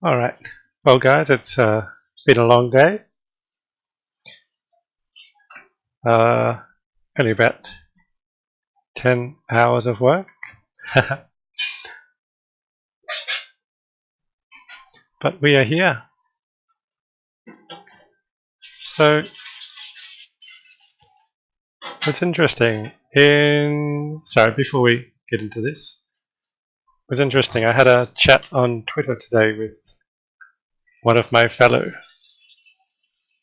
Alright, well guys, it's been a long day. Only about 10 hours of work. But we are here. So, what's interesting sorry, before we get into this, it was interesting, I had a chat on Twitter today with one of my fellow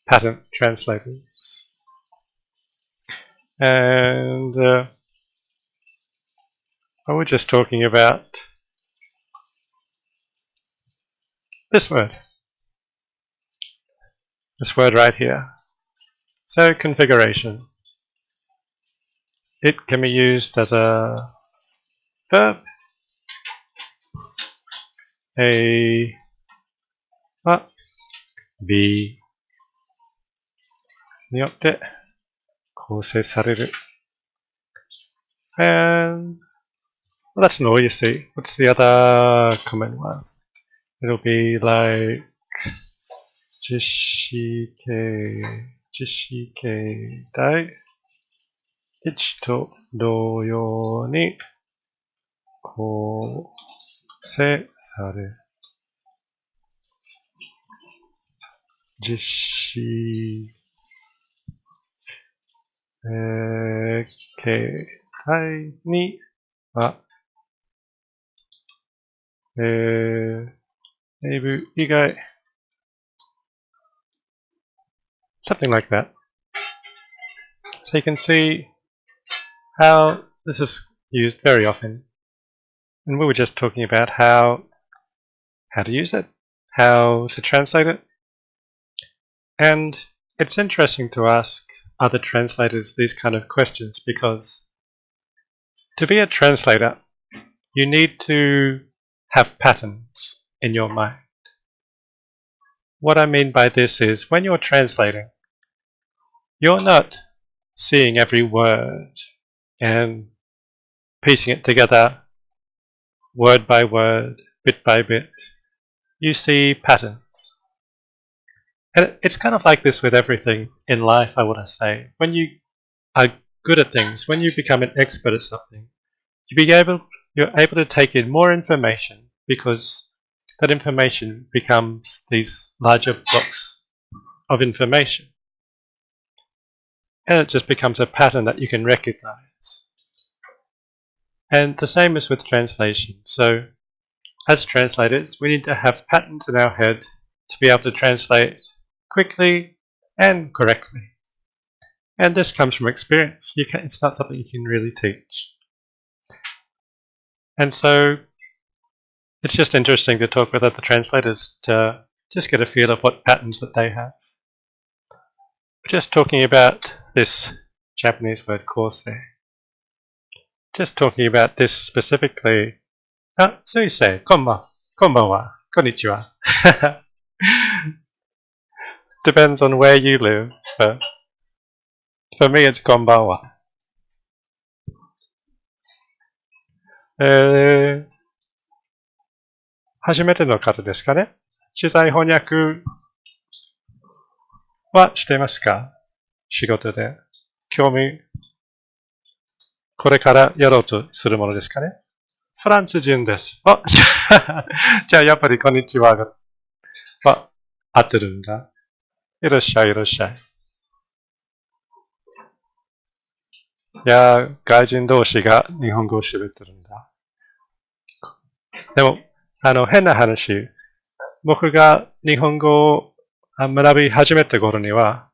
patent translators. And I was just talking about this word right here. So configuration. It can be used as a verb,によって構成される. And well, that's not all you see. What's the other common one? It'll be like 実詞形態1と同様に構成される。実詞形態には英文以外 something like that. So you can see how this is used very often. And we were just talking about how to use it, how to translate it. And it's interesting to ask other translators these kind of questions because to be a translator, you need to have patterns in your mind. What I mean by this is when you're translating, you're not seeing every word and piecing it together word by word, bit by bit. You see patterns. And it's kind of like this with everything in life, I want to say. When you are good at things, when you become an expert at something, you're able to take in more information because that information becomes these larger blocks of information. And it just becomes a pattern that you can recognize. And the same is with translation. So, as translators, we need to have patterns in our head to be able to translate quickly and correctly. And this comes from experience. It's not something you can really teach. And so, it's just interesting to talk with other translators to just get a feel of what patterns that they have. Just talking about this Japanese word kose. Just talking about this specifically. So you say, konbanwa, konnichiwa. Depends on where you live, but for me it's konbanwa. 初めての方ですかね。知財翻訳はしてますか？仕事で。興味、これからやろうとするものですかね。フランス人です。じゃあやっぱりこんにちはは合ってるんだ。いらっしゃい、いらっしゃい。いや、外人同士が日本語を喋ってるんだ。でも、変な話、僕が日本語を学び始めた頃には、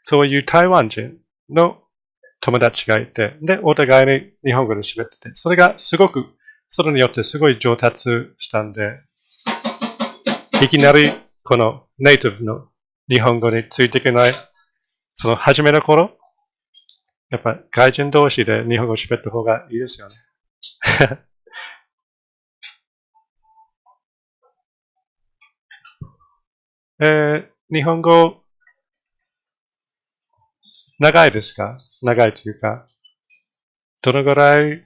そういう台湾人の友達がいて、で、お互いに日本語で喋ってて、それがすごく、それによってすごい上達したんで、いきなりこのネイティブの日本語についていけない、その初めの頃、やっぱ外人同士で日本語を喋った方がいいですよね。日本語、長いですか？長いというか、どのぐらい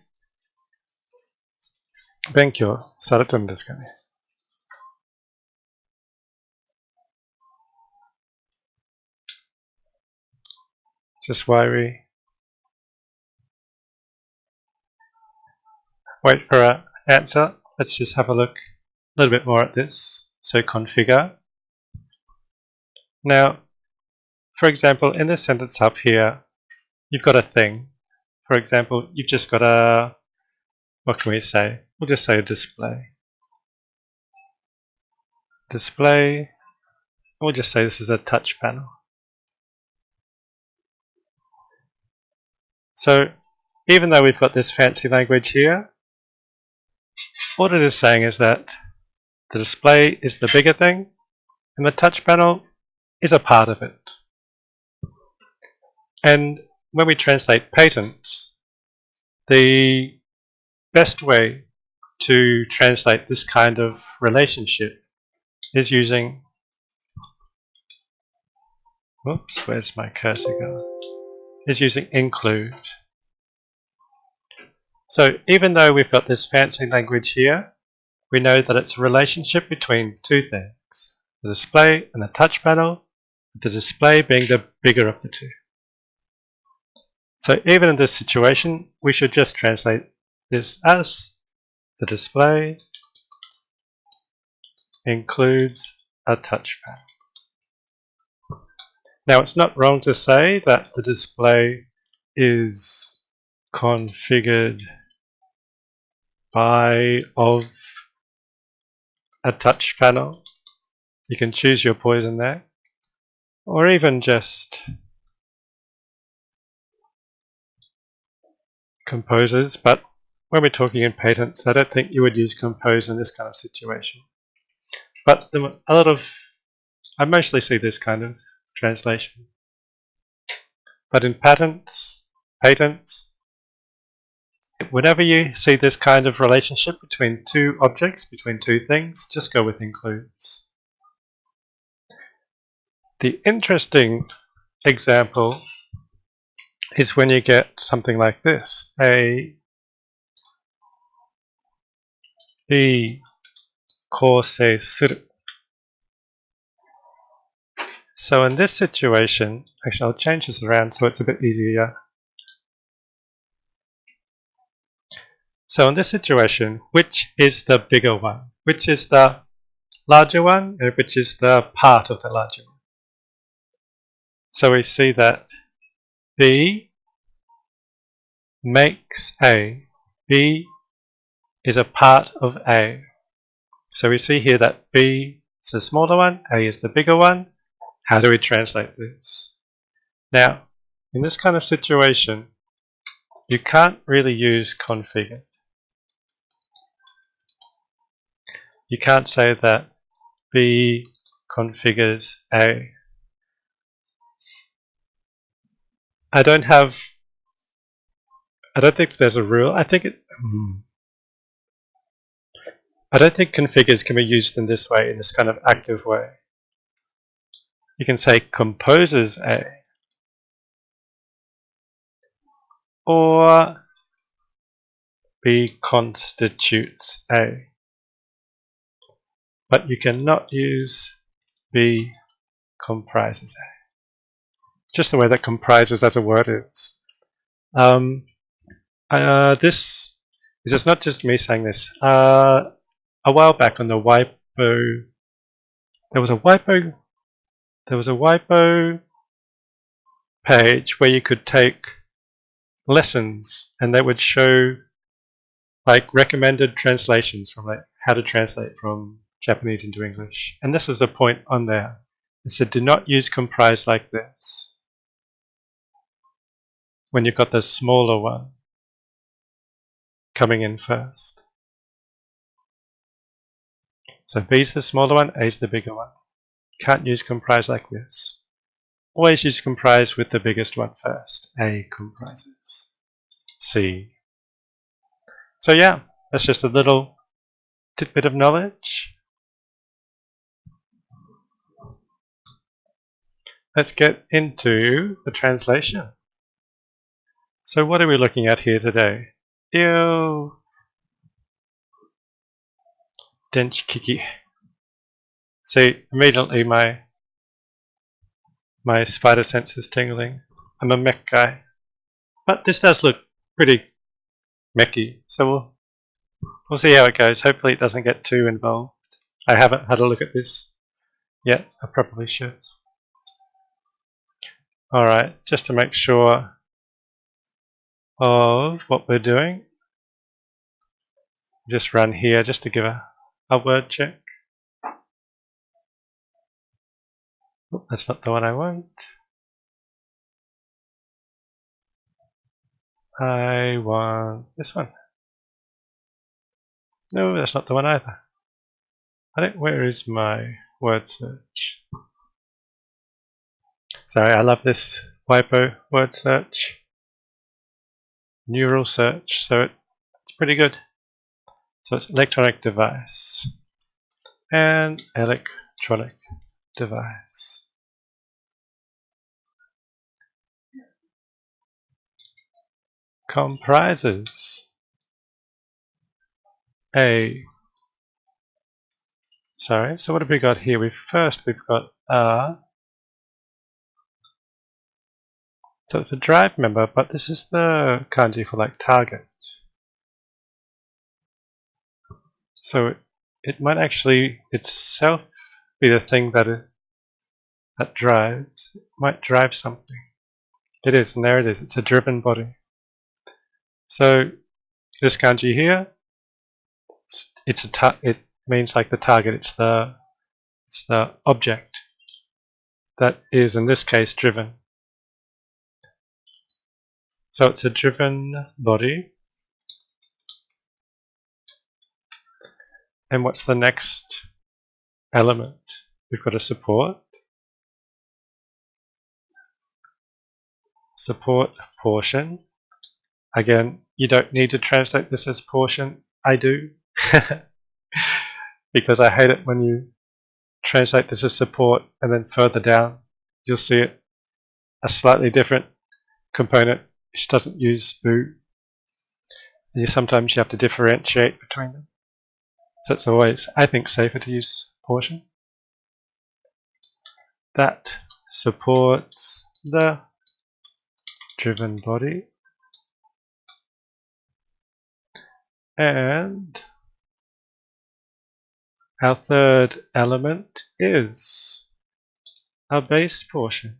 勉強されてるんですかね？ just while we wait for our answer, let's just have a look a little bit more at this. So configure. Now, for example, in this sentence up here, you've got a thing. For example, you've just got a, what can we say? We'll just say a display. Display, we'll just say this is a touch panel. So even though we've got this fancy language here, what it is saying is that the display is the bigger thing and the touch panel is a part of it. And when we translate patents, the best way to translate this kind of relationship is using, whoops, where's my cursor going? Is using include. So even though we've got this fancy language here, we know that it's a relationship between two things, the display and the touch panel, with the display being the bigger of the two. So even in this situation, we should just translate this as the display includes a touch panel. Now, it's not wrong to say that the display is configured of a touch panel. You can choose your poison there, or even just composes, but when we're talking in patents, I don't think you would use compose in this kind of situation. But I mostly see this kind of translation. But in patents, whenever you see this kind of relationship between two objects, between two things, just go with includes. The interesting example is when you get something like this,構成する. So in this situation, actually I'll change this around so it's a bit easier. So in this situation, which is the bigger one? Which is the larger one, and which is the part of the larger one? So we see that B makes A. B is a part of A. So we see here that B is the smaller one, A is the bigger one. How do we translate this? Now, in this kind of situation, you can't really use configure. You can't say that B configures A. I don't think there's a rule. I don't think configures can be used in this way, in this kind of active way. You can say composes A, or B constitutes A. But you cannot use B comprises A. Just the way that comprises as a word is. This is just not just me saying this. A while back on the WIPO, there was a WIPO page where you could take lessons and they would show like recommended translations from like how to translate from Japanese into English. And this was a point on there. It said do not use comprise like this when you've got the smaller one coming in first. So B's the smaller one, A's the bigger one. Can't use comprise like this. Always use comprise with the biggest one first. A comprises C. So yeah, that's just a little tidbit of knowledge. Let's get into the translation. So what are we looking at here today? Ew. Dench kiki. See, immediately my spider sense is tingling. I'm a mech guy. But this does look pretty mechy, so we'll see how it goes. Hopefully it doesn't get too involved. I haven't had a look at this yet. I probably should. Alright, just to make sure of what we're doing, just run here just to give a word check. Oh, that's not the one I want. I want this one. No, that's not the one either. Where is my word search? Sorry, I love this WIPO word search. Neural search, so it's pretty good. So it's electronic device and electronic device. Comprises a. Sorry, so what have we got here? We've got a. So it's a drive member, but this is the kanji for like target. So it might actually itself be the thing that drives. It might drive something. It is, and there it is. It's a driven body. So this kanji here, it means like the target. It's the object that is in this case driven. So it's a driven body. And what's the next element? We've got a support. Support portion. Again, you don't need to translate this as portion. I do. Because I hate it when you translate this as support and then further down you'll see it a slightly different component which doesn't use boo. Sometimes you have to differentiate between them. So it's always, I think, safer to use portion. That supports the driven body. And our third element is our base portion.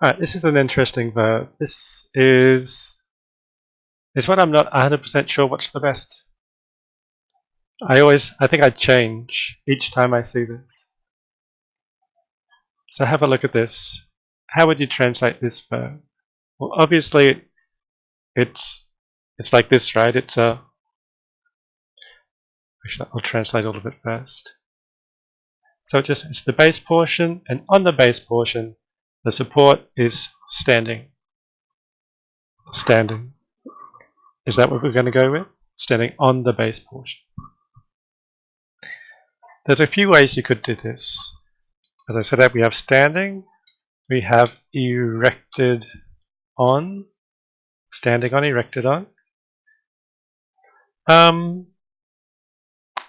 Alright, this is an interesting verb. This is what I'm not 100% sure what's the best. I think I change each time I see this. So have a look at this. How would you translate this verb? Well, obviously it's like this, right? Actually, I'll translate all of it first. So it's the base portion, and on the base portion, the support is standing. Standing. Is that what we're going to go with? Standing on the base portion. There's a few ways you could do this. As I said, we have standing, we have erected on, standing on, erected on.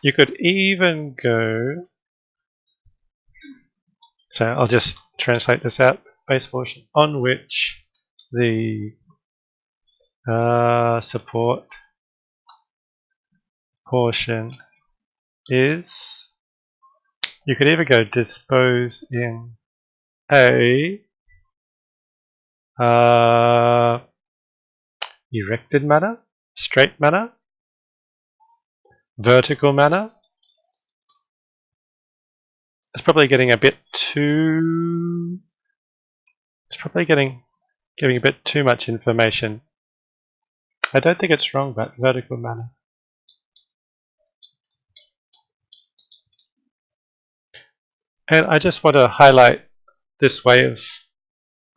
You could even go, so I'll just translate this out, base portion, on which the support portion is. You could either go dispose in a erected manner, straight manner, vertical manner. It's probably getting a bit too. It's probably giving a bit too much information. I don't think it's wrong, but vertical manner. And I just want to highlight this way of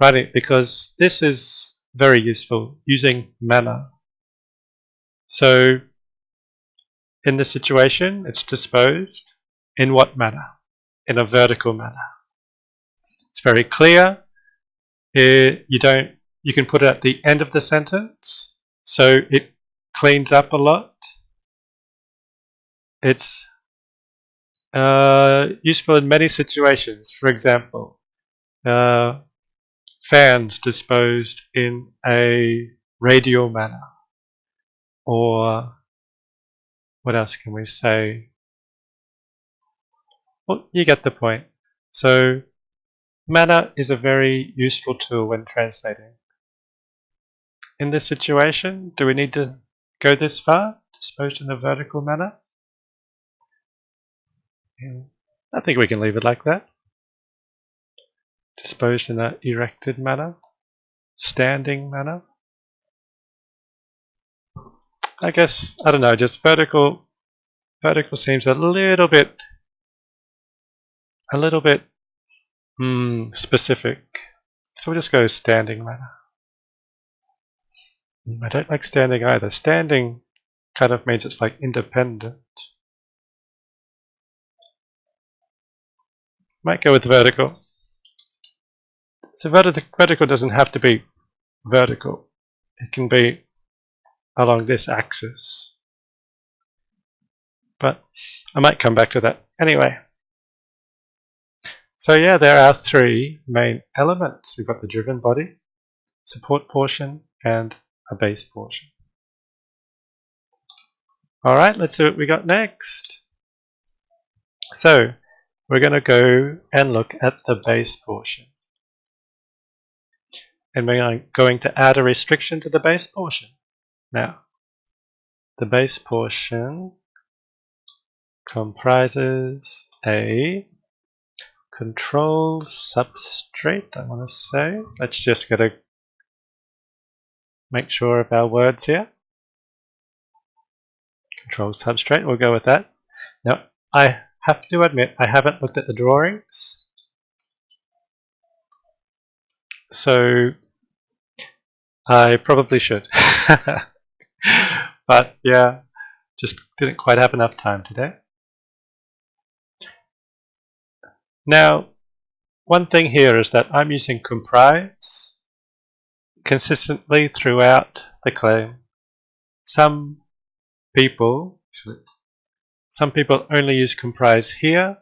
writing it because this is very useful, using manner. So in this situation, it's disposed in what manner? In a vertical manner. It's very clear. You can put it at the end of the sentence, so it cleans up a lot. It's useful in many situations. For example, fans disposed in a radial manner, or what else can we say? Well, you get the point. So manner is a very useful tool when translating. In this situation, do we need to go this far? Disposed in a vertical manner? I think we can leave it like that. Disposed in an erected manner, standing manner. I guess, I don't know, just vertical seems a little bit specific. So we'll just go standing manner. I don't like standing either. Standing kind of means it's like independent. Might go with vertical. So vertical doesn't have to be vertical. It can be along this axis. But I might come back to that. Anyway. So yeah, there are three main elements. We've got the driven body, support portion, and a base portion. Alright, let's see what we got next. So we're going to go and look at the base portion. And we're going to add a restriction to the base portion. Now, the base portion comprises a control substrate, I want to say. Let's just get a make sure of our words here. Control substrate, we'll go with that. Now, I have to admit, I haven't looked at the drawings. So, I probably should. But yeah, just didn't quite have enough time today. Now, one thing here is that I'm using comprise consistently throughout the claim. Some people only use comprise here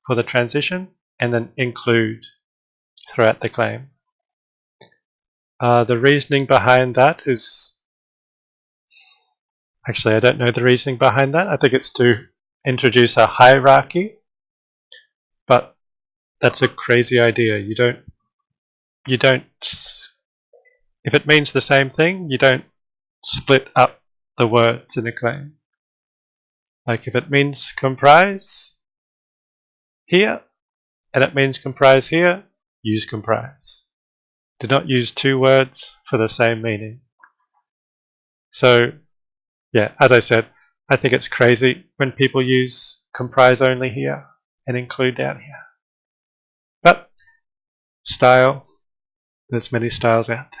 for the transition and then include throughout the claim. The reasoning behind that is, actually I don't know the reasoning behind that. I think it's to introduce a hierarchy, but that's a crazy idea. You don't, if it means the same thing, you don't split up the words in a claim. Like if it means comprise here, and it means comprise here, use comprise. Do not use two words for the same meaning. So, yeah, as I said, I think it's crazy when people use comprise only here and include down here. But, style, there's many styles out there.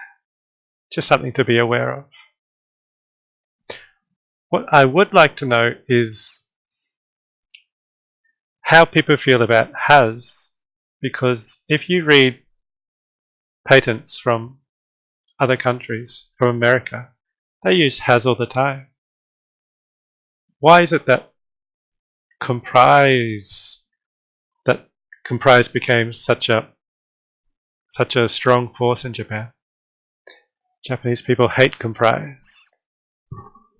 Just something to be aware of. What I would like to know is how people feel about has, because if you read patents from other countries, from America, they use has all the time. Why is it that comprise became such a strong force in Japan? Japanese people hate comprise.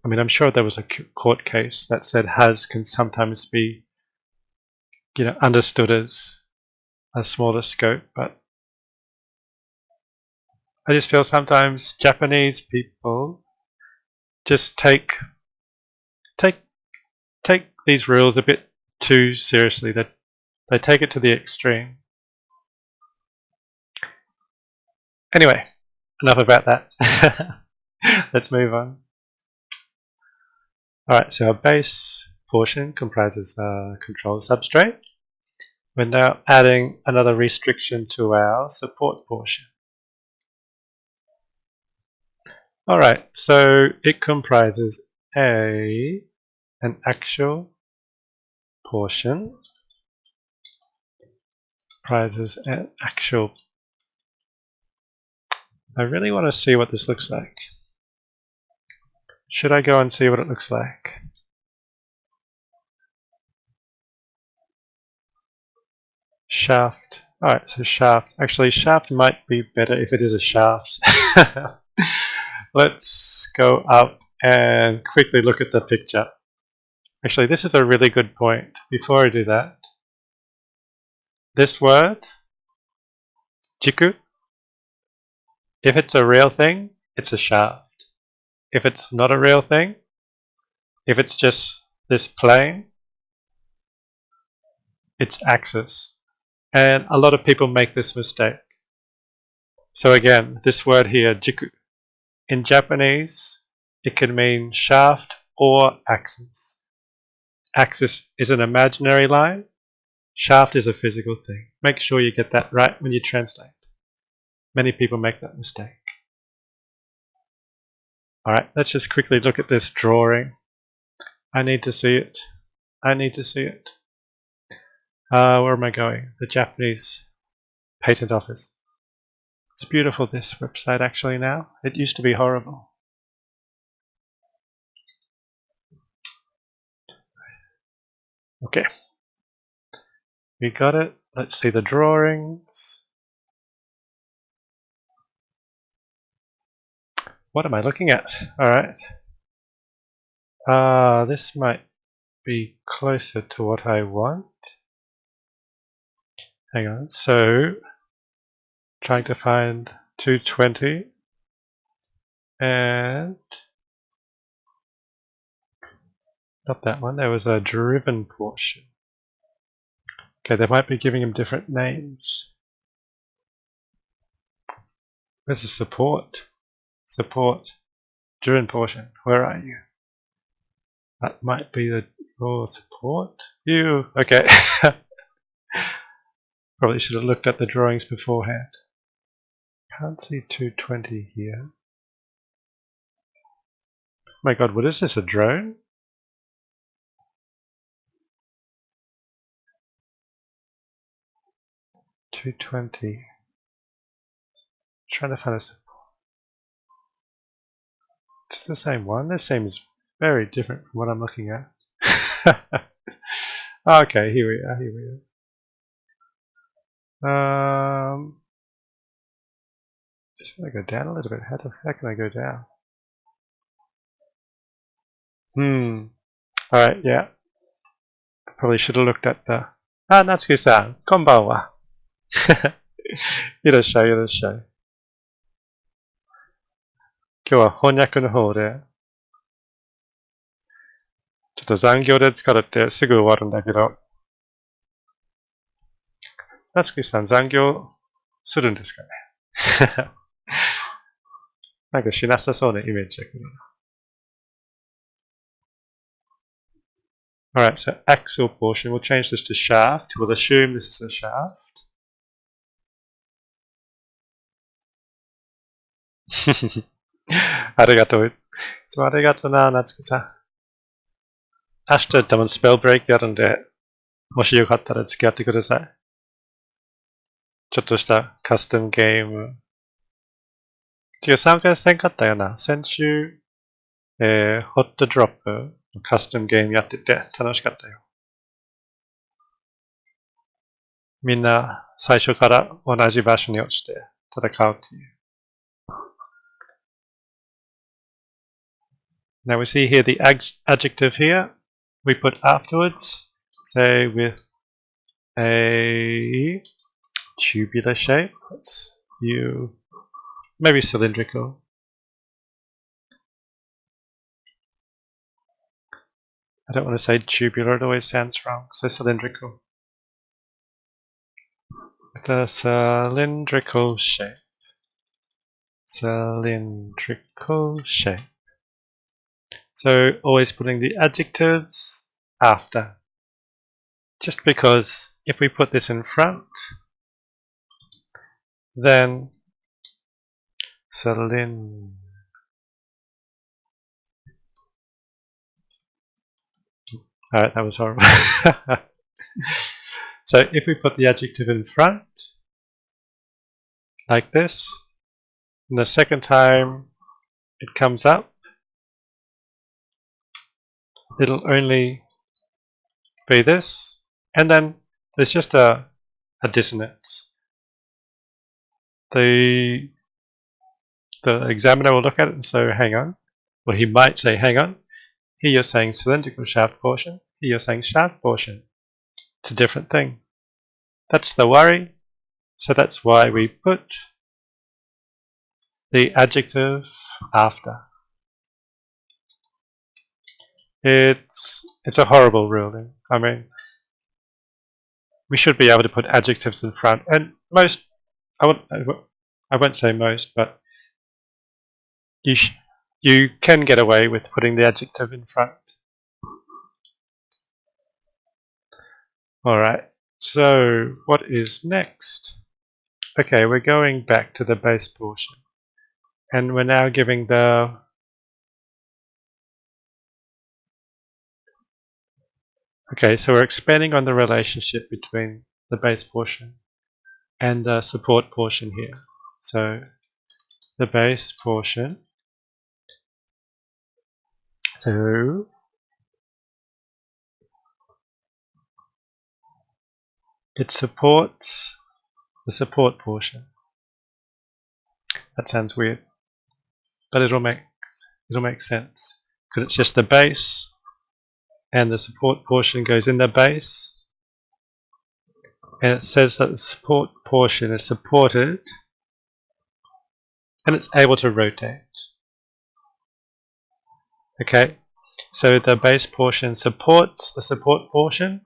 I mean, I'm sure there was a court case that said has can sometimes be, understood as a smaller scope, but I just feel sometimes Japanese people just take these rules a bit too seriously. That they take it to the extreme. Anyway, enough about that. Let's move on. Alright, so our base portion comprises a control substrate. We're now adding another restriction to our support portion. Alright, so it comprises an actual portion. Comprises an actual. I really want to see what this looks like. Should I go and see what it looks like? Shaft. Alright, so shaft. Actually, shaft might be better if it is a shaft. Let's go up and quickly look at the picture. Actually, this is a really good point. Before I do that, this word, jiku, if it's a real thing, it's a shaft. If it's not a real thing, if it's just this plane, it's axis. And a lot of people make this mistake. So again, this word here, jiku, in Japanese, it can mean shaft or axis. Axis is an imaginary line. Shaft is a physical thing. Make sure you get that right when you translate. Many people make that mistake. Alright, let's just quickly look at this drawing. I need to see it. I need to see it. Where am I going? The Japanese patent office. It's beautiful, this website actually now. It used to be horrible. Okay. We got it. Let's see the drawings. What am I looking at? Alright. This might be closer to what I want. Hang on. So, trying to find 220 and not that one. There was a driven portion. Okay, they might be giving him different names. Where's the support? Support. Driven portion. Where are you? That might be the support. You. Okay. Probably should have looked at the drawings beforehand. Can't see 220 here. Oh my god, what is this? A drone? $220. Trying to find a support. It's the same one. This seems very different from what I'm looking at. Okay, here we are. Here we are. Just want to go down a little bit. How can I go down? Alright, yeah. Probably should have looked at the... Natsuki-san, konbanwa. いらっしゃい、いらっしゃい。今日は翻訳の方で、ちょっと残業で疲れてすぐ終わるんだけど、Natsuki-san残業するんですかね。なんかしなさそうなイメージだけど。Alright, so axial portion, we'll change this to shaft. We'll assume this is a shaft. ありがとう。いつもありがとうな、夏木さん。明日多分スペルブレイクやるんで、もしよかったら付き合ってください。ちょっとしたカスタムゲーム。違う、参加せんかったよな。先週、ホットドロップのカスタムゲームやってて楽しかったよ。みんな最初から同じ場所に落ちて戦うっていう。Now we see here the adjective here we put afterwards, say with a tubular shape. Let's maybe cylindrical. I don't want to say tubular, it always sounds wrong, so cylindrical. With a cylindrical shape. Cylindrical shape. So always putting the adjectives after. Just because if we put this in front, then Alright, that was horrible. So if we put the adjective in front, like this, and the second time it comes up, it'll only be this, and then there's just a dissonance. the examiner will look at it and say, hang on. Well, he might say, hang on. Here you're saying cylindrical shaft portion. Here you're saying shaft portion. It's a different thing. That's the worry. So that's why we put the adjective after. It's a horrible ruling. I mean, we should be able to put adjectives in front. And most, I won't say most, but you can get away with putting the adjective in front. Alright, so what is next? Okay, we're going back to the base portion. And we're now giving the okay, so we're expanding on the relationship between the base portion and the support portion here. So the base portion, so it supports the support portion. That sounds weird, but it'll make sense because it's just the base and the support portion goes in the base, and it says that the support portion is supported and it's able to rotate. Okay, so the base portion supports the support portion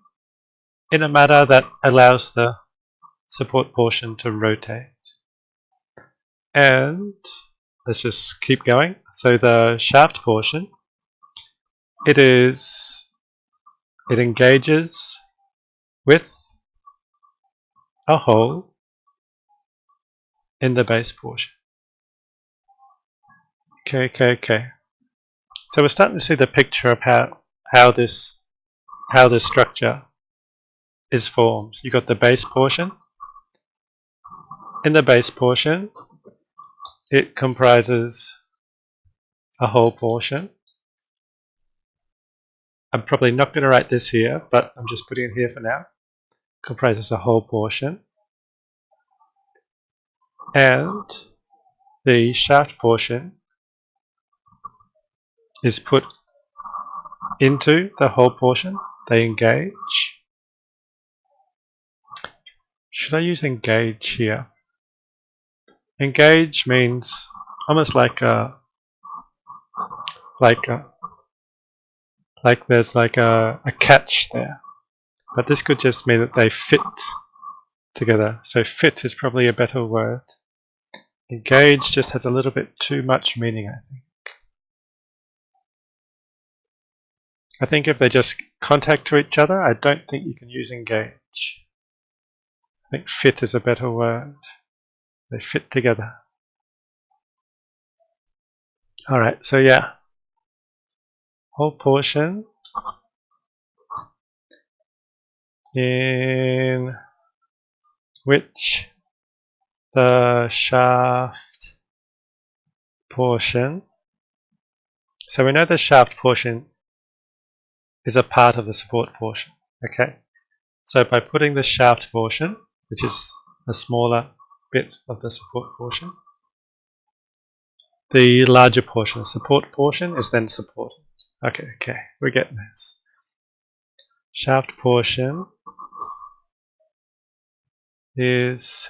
in a manner that allows the support portion to rotate. And let's just keep going. So the shaft portion, it engages with a hole in the base portion. Okay. So we're starting to see the picture of how this structure is formed. You've got the base portion. In the base portion, it comprises a whole portion. I'm probably not going to write this here, but I'm just putting it here for now. Comprises a whole portion. And the shaft portion is put into the whole portion. They engage. Should I use engage here? Engage means almost like there's like a catch there, but this could just mean that they fit together. So fit is probably a better word. Engage just has a little bit too much meaning, I think. I think if they just contact to each other, I don't think you can use engage. I think fit is a better word. They fit together. Alright, so yeah. Whole portion in which the shaft portion, so we know the shaft portion is a part of the support portion. Okay, so by putting the shaft portion, which is a smaller bit of the support portion, the larger portion, the support portion, is then supported. Okay, we're getting this. Shaft portion is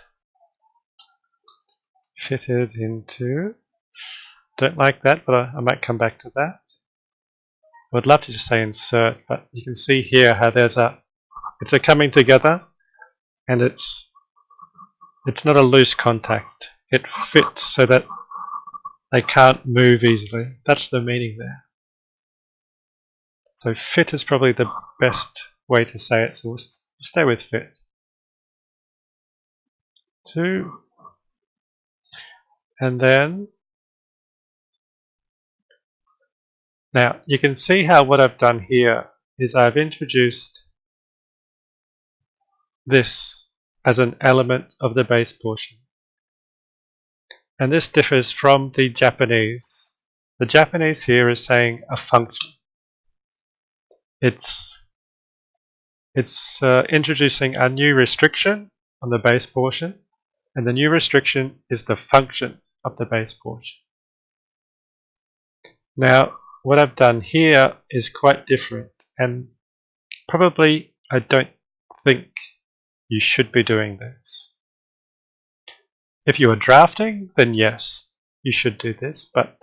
fitted into, don't like that, but I might come back to that. I would love to just say insert, but you can see here how it's a coming together, and it's not a loose contact. It fits so that they can't move easily. That's the meaning there. So fit is probably the best way to say it, so we'll stay with fit. 2. And then, now you can see how what I've done here is I've introduced this as an element of the base portion. And this differs from the Japanese. The Japanese here is saying a function. It's introducing a new restriction on the base portion, and the new restriction is the function of the base portion. Now, what I've done here is quite different, and probably I don't think you should be doing this. If you are drafting, then yes, you should do this, but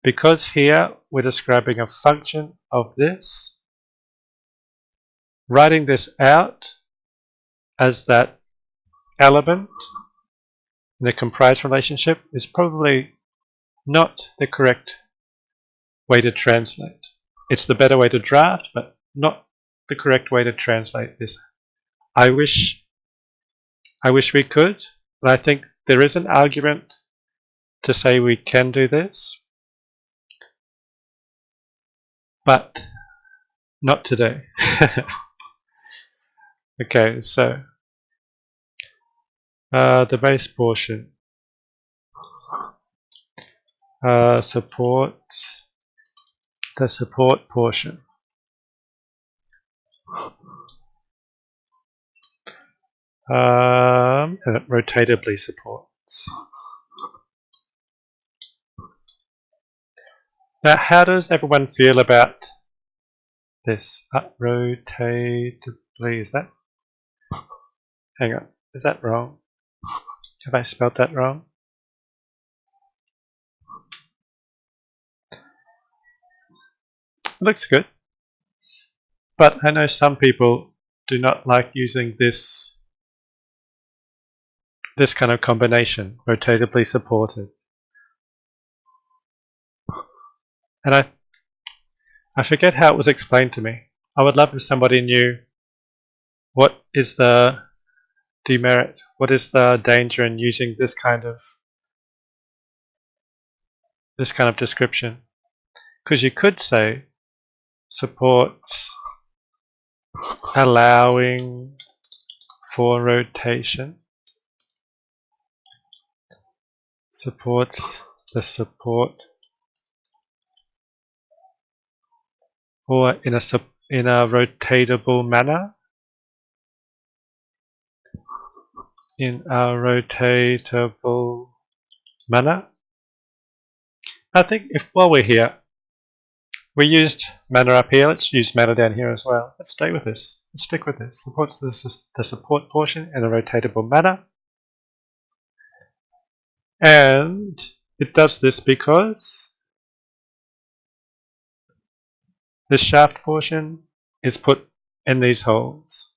because here we're describing a function of this, writing this out as that element in the comprise relationship is probably not the correct way to translate. It's the better way to draft, but not the correct way to translate this. I wish we could, but I think there is an argument to say we can do this, but not today. Okay, so the base portion supports the support portion. And it rotatably supports. Now, how does everyone feel about this? Rotatably, is that? Hang on, is that wrong? Have I spelled that wrong? It looks good. But I know some people do not like using this kind of combination, rotatably supported. And I forget how it was explained to me. I would love if somebody knew what is the demerit, what is the danger in using this kind of description. Because you could say supports allowing for rotation, supports the support, or in a rotatable manner. In a rotatable manner. I think while we're here, we used manner up here, let's use manner down here as well. Let's stay with this. Let's stick with this. Supports the support portion in a rotatable manner. And it does this because the shaft portion is put in these holes.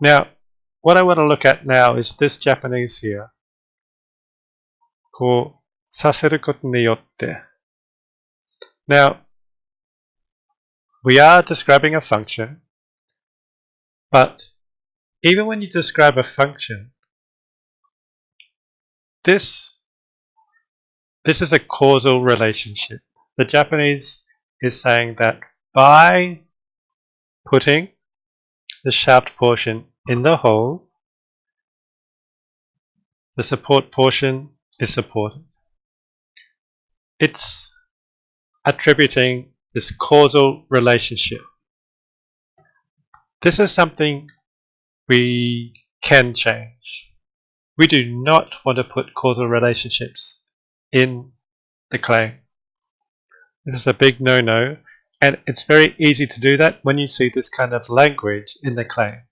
Now, what I want to look at now is this Japanese here, called saseru koto ni yotte. Now, we are describing a function, but even when you describe a function, this is a causal relationship. The Japanese is saying that by putting the shaft portion in the hole, the support portion is supported. It's attributing this causal relationship. This is something we can change. We do not want to put causal relationships in the claim. This is a big no-no, and it's very easy to do that when you see this kind of language in the claim.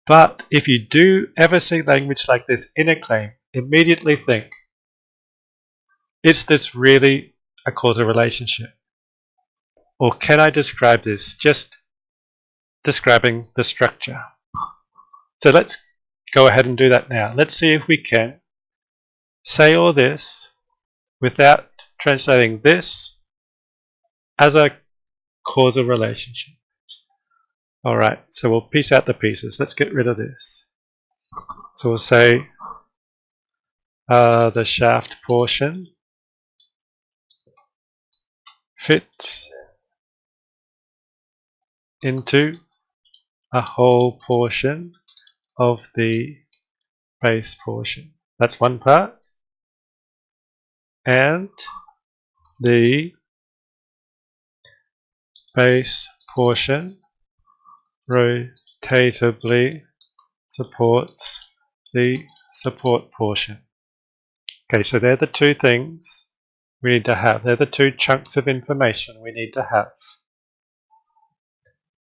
But if you do ever see language like this in a claim, immediately think, is this really a causal relationship? Or can I describe this just describing the structure? So let's go ahead and do that now. Let's see if we can say all this without translating this as a causal relationship. Alright, so we'll piece out the pieces. Let's get rid of this. So we'll say the shaft portion fits into a whole portion of the base portion. That's one part. And the base portion rotatably supports the support portion. Okay, so they're the two things we need to have. They're the two chunks of information we need to have.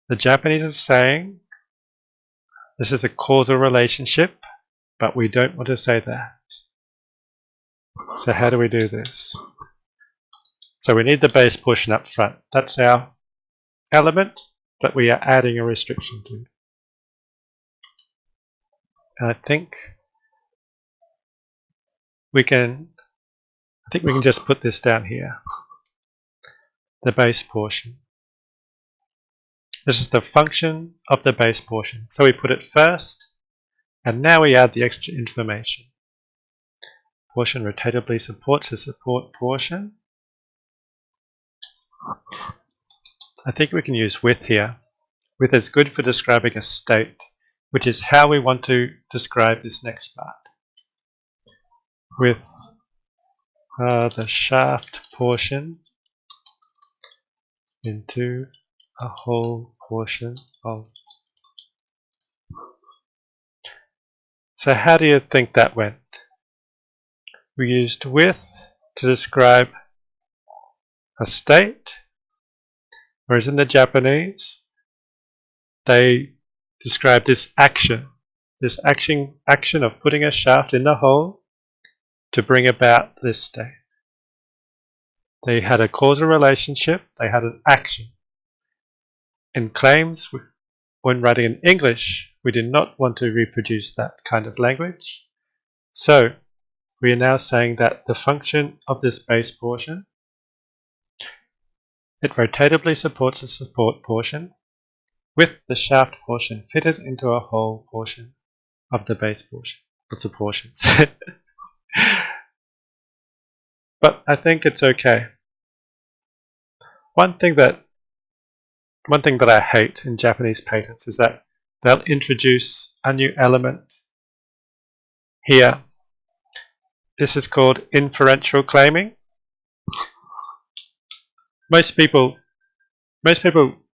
The Japanese is saying this is a causal relationship, but we don't want to say that. So how do we do this? So we need the base portion up front. That's our element that we are adding a restriction to. And I think we can just put this down here. The base portion. This is the function of the base portion. So we put it first, and now we add the extra information. Portion rotatably supports the support portion. I think we can use with here. With is good for describing a state, which is how we want to describe this next part. With the shaft portion into a whole portion of. So how do you think that went? We used with to describe a state, whereas in the Japanese they describe this action of putting a shaft in the hole to bring about this state. They had a causal relationship, they had an action. In claims, when writing in English, we do not want to reproduce that kind of language. So we are now saying that the function of this base portion, it rotatably supports the support portion with the shaft portion fitted into a whole portion of the base portion. Lots of portions. But I think it's okay. One thing that I hate in Japanese patents is that they'll introduce a new element here. This is called inferential claiming. Most people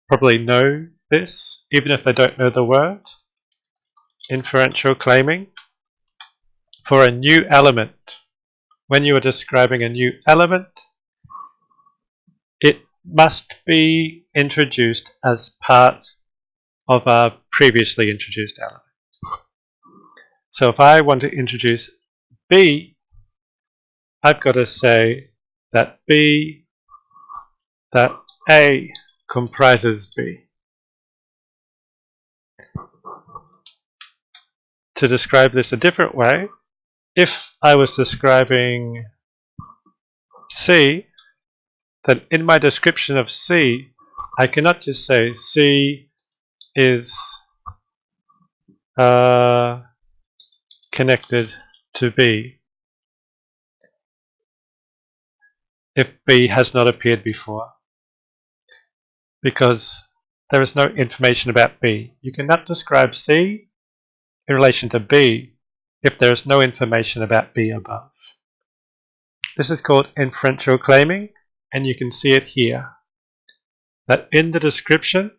probably know this, even if they don't know the word. Inferential claiming. For a new element, when you are describing a new element, it must be introduced as part of a previously introduced element. So if I want to introduce B, I've got to say that A comprises B. To describe this a different way, if I was describing C, then in my description of C, I cannot just say C is connected to B if B has not appeared before, because there is no information about B. You cannot describe C in relation to B if there is no information about B above. This is called inferential claiming, and you can see it here, that in the description,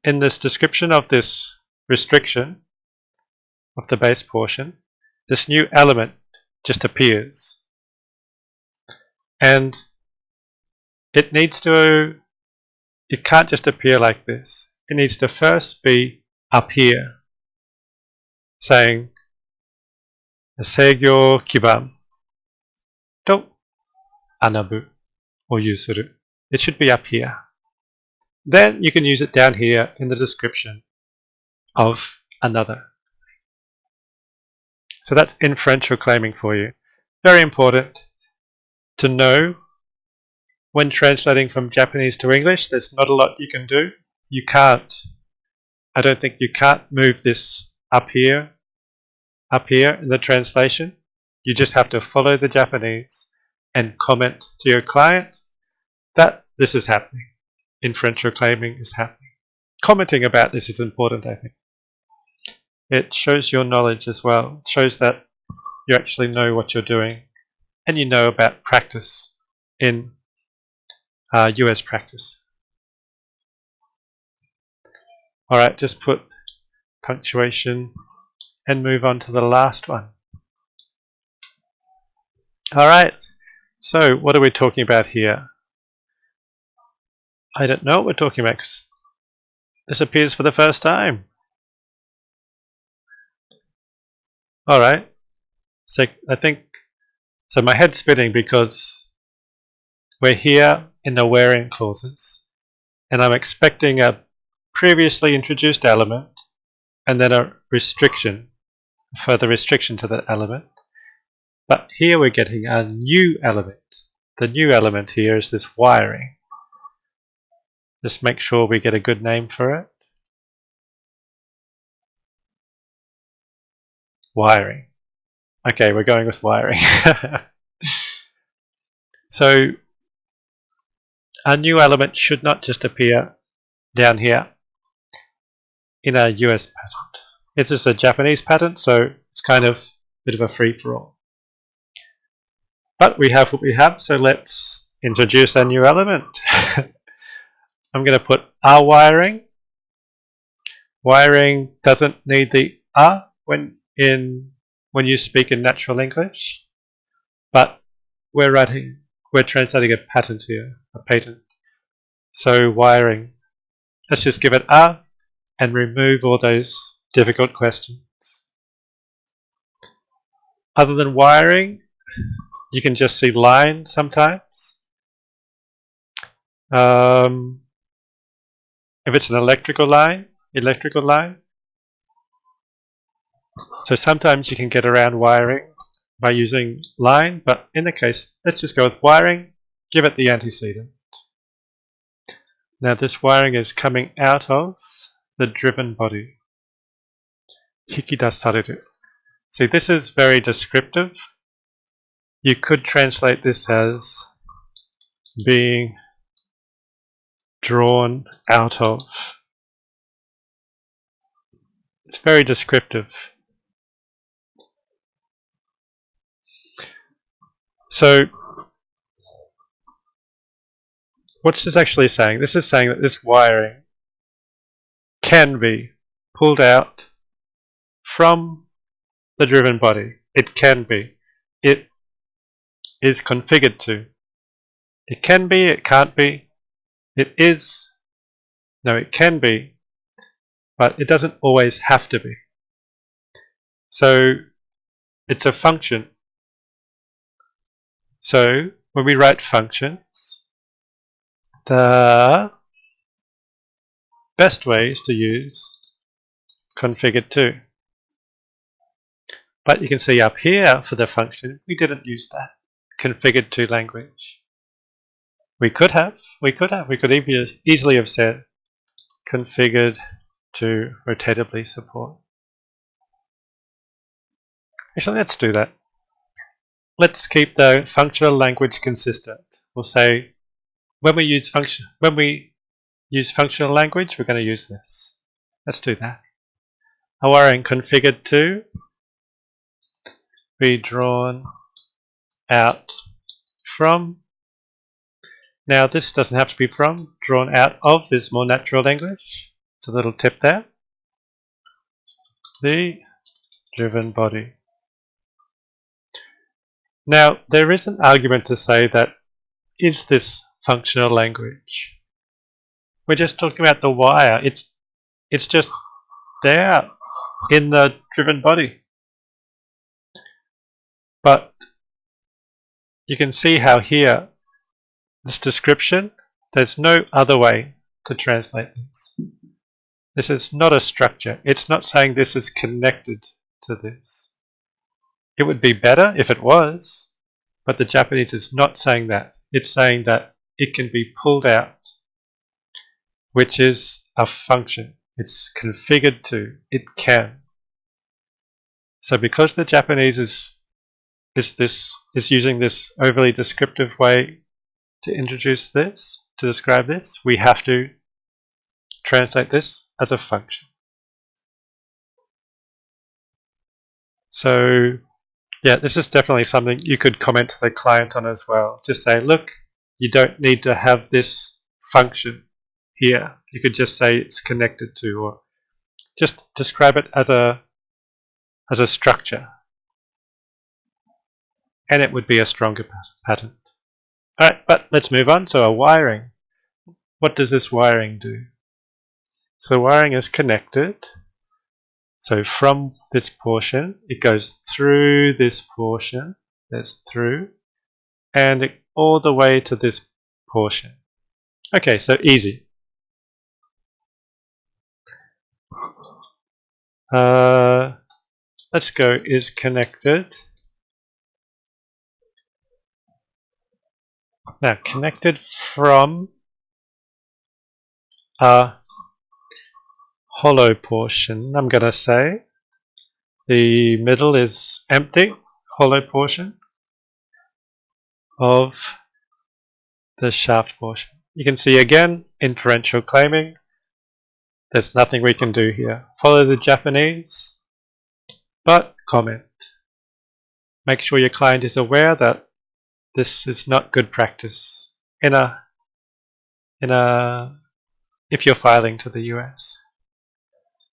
in this description of this restriction of the base portion, this new element just appears. And it can't just appear like this. It needs to first be up here, saying seigyo kiban to anabu or yusuru. It should be up here. Then you can use it down here in the description of another. So that's inferential claiming for you. Very important to know when translating from Japanese to English. There's not a lot you can do. I don't think you can't move this up here in the translation. You just have to follow the Japanese and comment to your client that this is happening. Inferential claiming is happening. Commenting about this is important, I think. It shows your knowledge as well. It shows that you actually know what you're doing and you know about practice in US practice. Alright, just put punctuation and move on to the last one. Alright, so what are we talking about here? I don't know what we're talking about because this appears for the first time. Alright, so I think, so my head's spinning because we're here in the wherein clauses and I'm expecting a previously introduced element and then a restriction, a further restriction to that element. But here we're getting a new element. The new element here is this wiring. Just make sure we get a good name for it. Wiring. Okay, we're going with wiring. So a new element should not just appear down here in a US patent. This is a Japanese patent, so it's kind of a bit of a free-for-all. But we have what we have, so let's introduce a new element. I'm going to put a wiring. Wiring doesn't need the a when you speak in natural English, but we're translating a patent here, a patent. So wiring. Let's just give it a and remove all those difficult questions. Other than wiring, you can just see line sometimes. If it's an electrical line. So sometimes you can get around wiring by using line, but in the case, let's just go with wiring, give it the antecedent. Now this wiring is coming out of the driven body. Hikidasareru. See, this is very descriptive. You could translate this as being drawn out of. It's very descriptive. So, what's this actually saying? This is saying that this wiring can be pulled out from the driven body. It can be. It is configured to. It can be, it can't be. It is. No, it can be, but it doesn't always have to be. So, it's a function. So, when we write functions, the best way is to use configured to. But you can see up here for the function, we didn't use that configured to language. We could easily have said configured to rotatably support. Actually, let's do that. Let's keep the functional language consistent. We'll say when we use functional language, we're going to use this. Let's do that. A wiring configured to be drawn out from. Now this doesn't have to be from. Drawn out of is more natural English. It's a little tip there. The driven body. Now there is an argument to say that is this functional language? We're just talking about the wire. It's just there in the driven body. But you can see how here, this description, there's no other way to translate this. This is not a structure. It's not saying this is connected to this. It would be better if it was, but the Japanese is not saying that. It's saying that it can be pulled out, which is a function. It's configured to. It can. So because the Japanese is using this overly descriptive way to introduce this, to describe this, we have to translate this as a function. So yeah, this is definitely something you could comment to the client on as well. Just say, look, you don't need to have this function here. You could just say it's connected to, or just describe it as a structure, and it would be a stronger pattern. Alright, but let's move on. So a wiring. What does this wiring do? So the wiring is connected. So from this portion, it goes through this portion, that's through, and all the way to this portion. Okay, so easy. Let's go is connected. Now, connected from a hollow portion, I'm going to say. The middle is empty, hollow portion of the shaft portion. You can see again, inferential claiming. There's nothing we can do here. Follow the Japanese, but comment. Make sure your client is aware that this is not good practice if you're filing to the US.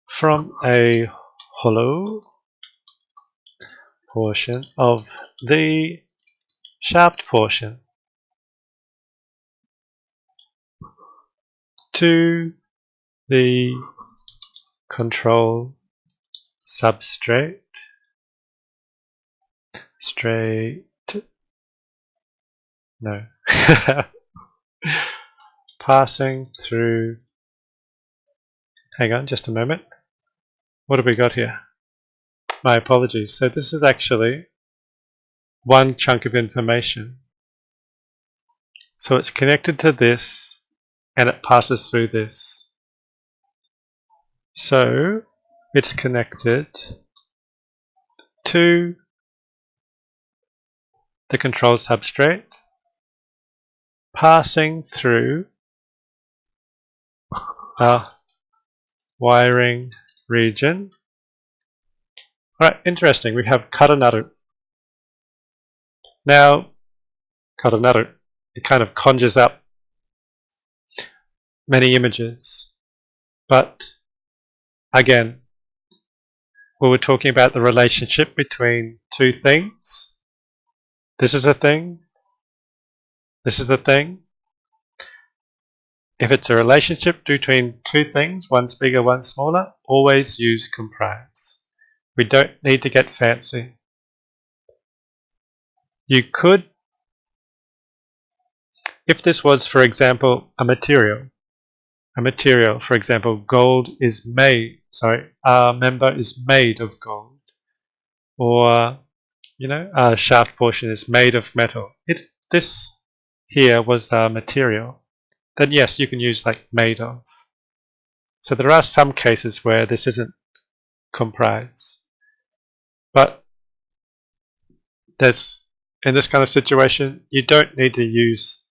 From a hollow portion of the shaft portion to the control substrate passing through. Hang on just a moment. What have we got here? My apologies. So this is actually one chunk of information. So it's connected to this and it passes through this. So it's connected to the control substrate, passing through a wiring region. Right, interesting. We have Karanaru. Now, Karanaru, it kind of conjures up many images. But again, we were talking about the relationship between two things. This is a thing. This is a thing. If it's a relationship between two things, one's bigger, one's smaller, always use comprise. We don't need to get fancy. You could, if this was, for example, a material, for example, gold is made, a member is made of gold. Or, a shaft portion is made of metal. This here was a material. Then yes, you can use like made of. So there are some cases where this isn't comprise. But in this kind of situation, you don't need to use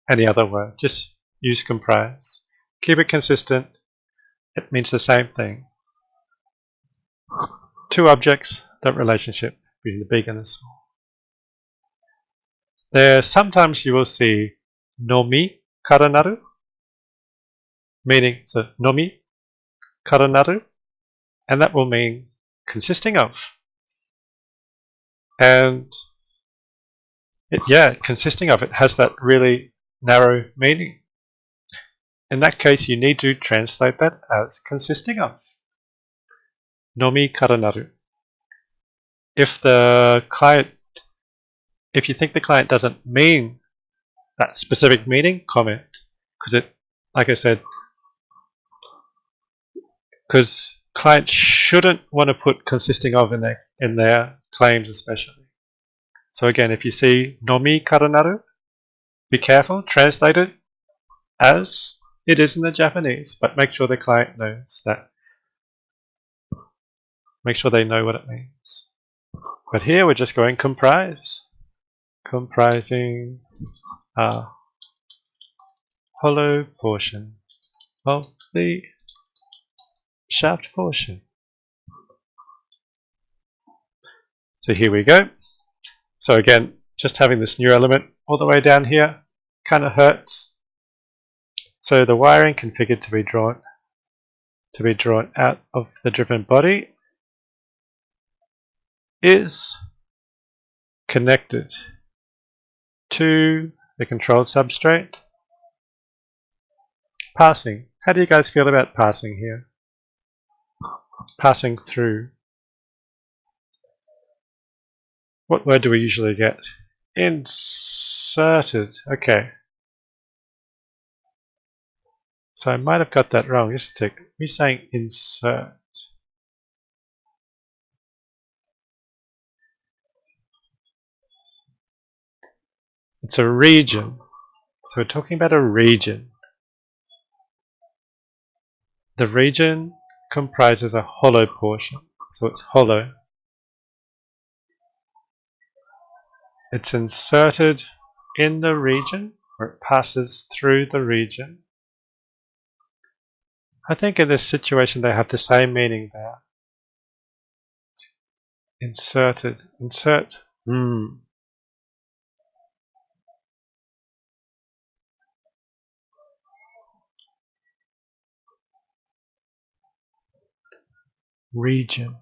any other word. Just use comprise. Keep it consistent. It means the same thing. Two objects, that relationship between the big and the small. Sometimes you will see nomi karanaru, meaning so nomi karanaru, and that will mean consisting of. And consisting of, it has that really narrow meaning. In that case, you need to translate that as consisting of. Nomi karanaru. If you think the client doesn't mean that specific meaning, comment. Because like I said, because clients shouldn't want to put consisting of in their claims especially. So again, if you see nomi karanaru, be careful, translate it as it is in the Japanese, but make sure the client knows that. Make sure they know what it means. But here we're just going comprise. Comprising a hollow portion of the shaft portion. So here we go. So again, just having this new element all the way down here kind of hurts. So the wiring configured to be drawn out of the driven body is connected to the control substrate. Passing. How do you guys feel about passing here? Passing through. What word do we usually get? Inserted. Okay. So I might have got that wrong. Just a tick. We're saying insert. It's a region. So we're talking about a region. The region comprises a hollow portion. So it's hollow. It's inserted in the region, or it passes through the region. I think in this situation they have the same meaning there. Inserted. Insert. Region.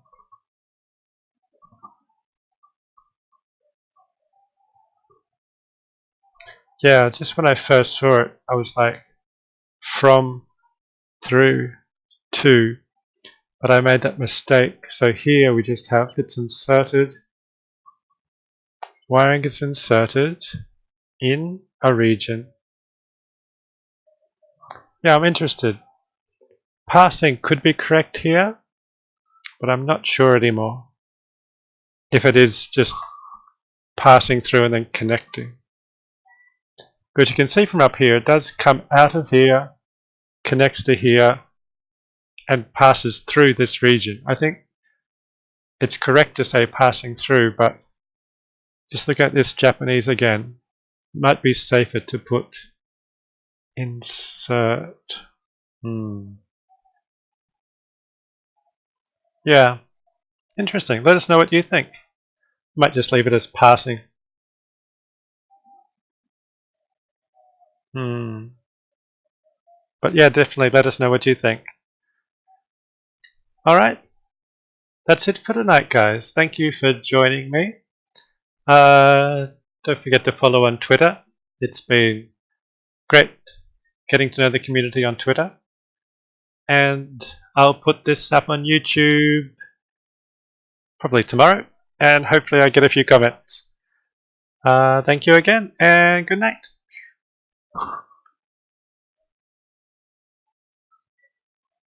Yeah, just when I first saw it, I was like, from, through, to, but I made that mistake. So here we just have it's inserted, wiring is inserted in a region. Yeah, I'm interested. Passing could be correct here, but I'm not sure anymore if it is just passing through and then connecting. But you can see from up here, it does come out of here, connects to here, and passes through this region. I think it's correct to say passing through, but just look at this Japanese again. It might be safer to put insert. Yeah, interesting. Let us know what you think. Might just leave it as passing. But yeah, definitely let us know what you think. Alright, that's it for tonight, guys. Thank you for joining me. Don't forget to follow on Twitter. It's been great getting to know the community on Twitter. And I'll put this up on YouTube probably tomorrow. And hopefully I get a few comments. Thank you again, and good night.